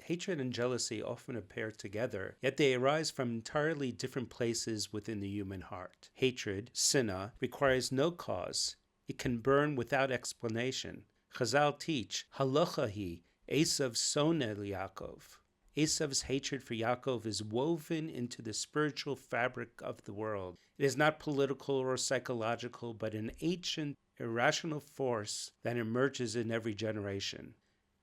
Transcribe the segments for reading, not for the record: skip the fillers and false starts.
Hatred and jealousy often appear together, yet they arise from entirely different places within the human heart. Hatred, sinah, requires no cause. It can burn without explanation. Chazal teach, halacha hi, Esav soneh Yaakov. Esav's hatred for Yaakov is woven into the spiritual fabric of the world. It is not political or psychological, but an ancient, irrational force that emerges in every generation.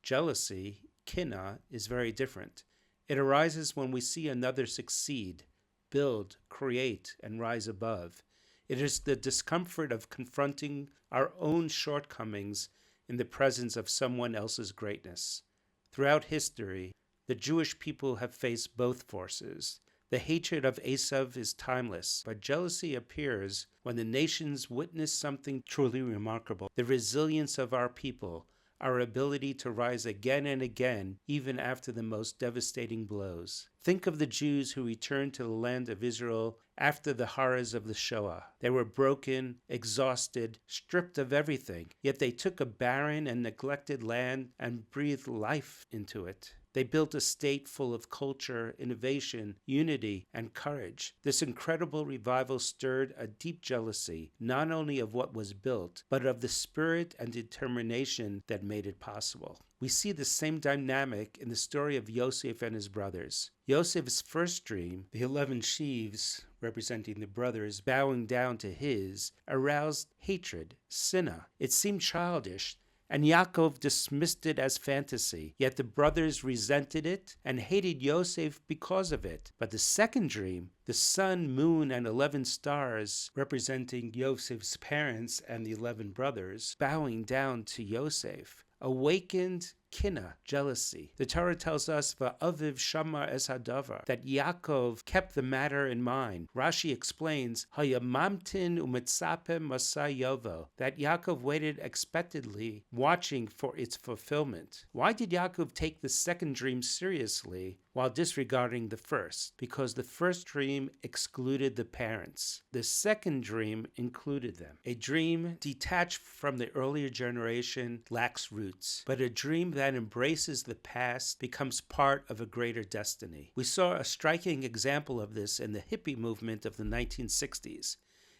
Jealousy, kinah, is very different. It arises when we see another succeed, build, create, and rise above. It is the discomfort of confronting our own shortcomings in the presence of someone else's greatness. Throughout history, the Jewish people have faced both forces. The hatred of Esav is timeless, but jealousy appears when the nations witness something truly remarkable. The resilience of our people, our ability to rise again and again, even after the most devastating blows. Think of the Jews who returned to the land of Israel after the horrors of the Shoah. They were broken, exhausted, stripped of everything, yet they took a barren and neglected land and breathed life into it. They built a state full of culture, innovation, unity, and courage. This incredible revival stirred a deep jealousy, not only of what was built, but of the spirit and determination that made it possible. We see the same dynamic in the story of Yosef and his brothers. Yosef's first dream, the 11 sheaves, representing the brothers bowing down to his, aroused hatred, sinah. It seemed childish, and Yaakov dismissed it as fantasy. Yet the brothers resented it and hated Yosef because of it. But the second dream, the sun, moon, and 11 stars, representing Yosef's parents and the 11 brothers, bowing down to Yosef, awakened kinah, jealousy. The Torah tells us, Va'aviv shamar es hadavar, that Yaakov kept the matter in mind. Rashi explains, Hayamamtin umitzapem masai yovo, that Yaakov waited expectantly, watching for its fulfillment. Why did Yaakov take the second dream seriously while disregarding the first? Because the first dream excluded the parents. The second dream included them. A dream detached from the earlier generation lacks roots, but a dream that embraces the past becomes part of a greater destiny. We saw a striking example of this in the hippie movement of the 1960s.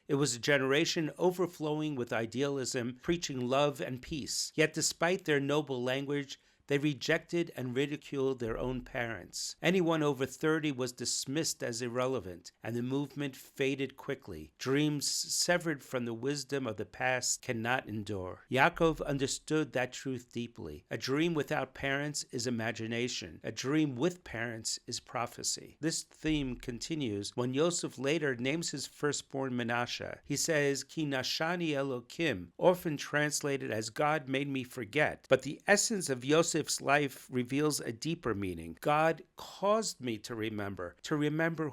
It was a generation overflowing with idealism, preaching love and peace. Yet despite their noble language, they rejected and ridiculed their own parents. Anyone over 30 was dismissed as irrelevant, and the movement faded quickly. Dreams severed from the wisdom of the past cannot endure. Yaakov understood that truth deeply. A dream without parents is imagination. A dream with parents is prophecy. This theme continues when Yosef later names his firstborn Menashe. He says, Ki nashani Elokim, often translated as God made me forget. But the essence of Yosef's life reveals a deeper meaning. God caused me to remember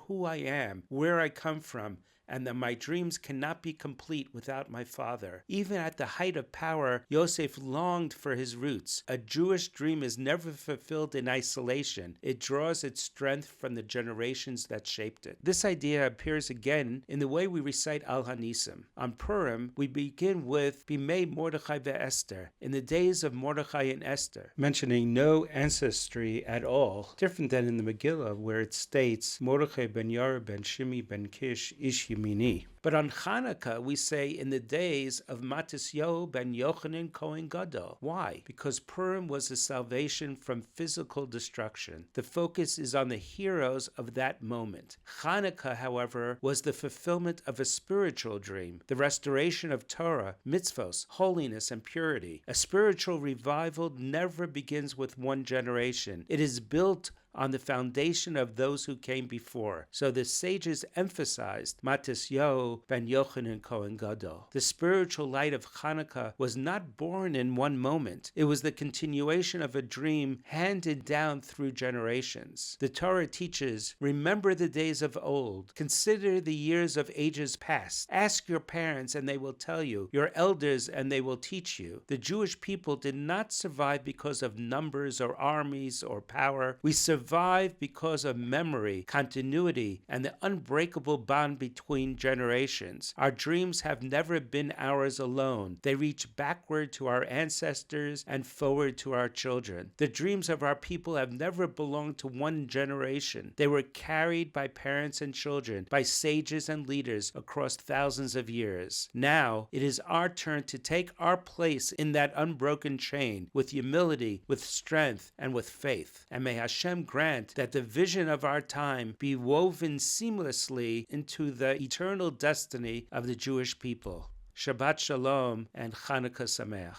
who I am, where I come from, and that my dreams cannot be complete without my father. Even at the height of power, Yosef longed for his roots. A Jewish dream is never fulfilled in isolation. It draws its strength from the generations that shaped it. This idea appears again in the way we recite Al Hanisim. On Purim, we begin with Bimei Mordechai ve'Esther, in the days of Mordechai and Esther, mentioning no ancestry at all, different than in the Megillah, where it states Mordechai ben Yair ben Shimi ben Kish ish Mini. But on Hanukkah, we say in the days of Matisyahu ben Yochanan Kohen Gadol. Why? Because Purim was a salvation from physical destruction. The focus is on the heroes of that moment. Hanukkah, however, was the fulfillment of a spiritual dream, the restoration of Torah, mitzvos, holiness, and purity. A spiritual revival never begins with one generation. It is built on the foundation of those who came before. So the sages emphasized Matisyahu ben Yochanan Kohen Gadol. The spiritual light of Hanukkah was not born in one moment. It was the continuation of a dream handed down through generations. The Torah teaches, remember the days of old. Consider the years of ages past. Ask your parents and they will tell you, your elders and they will teach you. The Jewish people did not survive because of numbers or armies or power. We survived because of memory, continuity, and the unbreakable bond between generations. generations. Our dreams have never been ours alone. They reach backward to our ancestors and forward to our children. The dreams of our people have never belonged to one generation. They were carried by parents and children, by sages and leaders across thousands of years. Now, it is our turn to take our place in that unbroken chain with humility, with strength, and with faith. And may Hashem grant that the vision of our time be woven seamlessly into the eternal destiny of the Jewish people. Shabbat Shalom and Chanukah Sameach.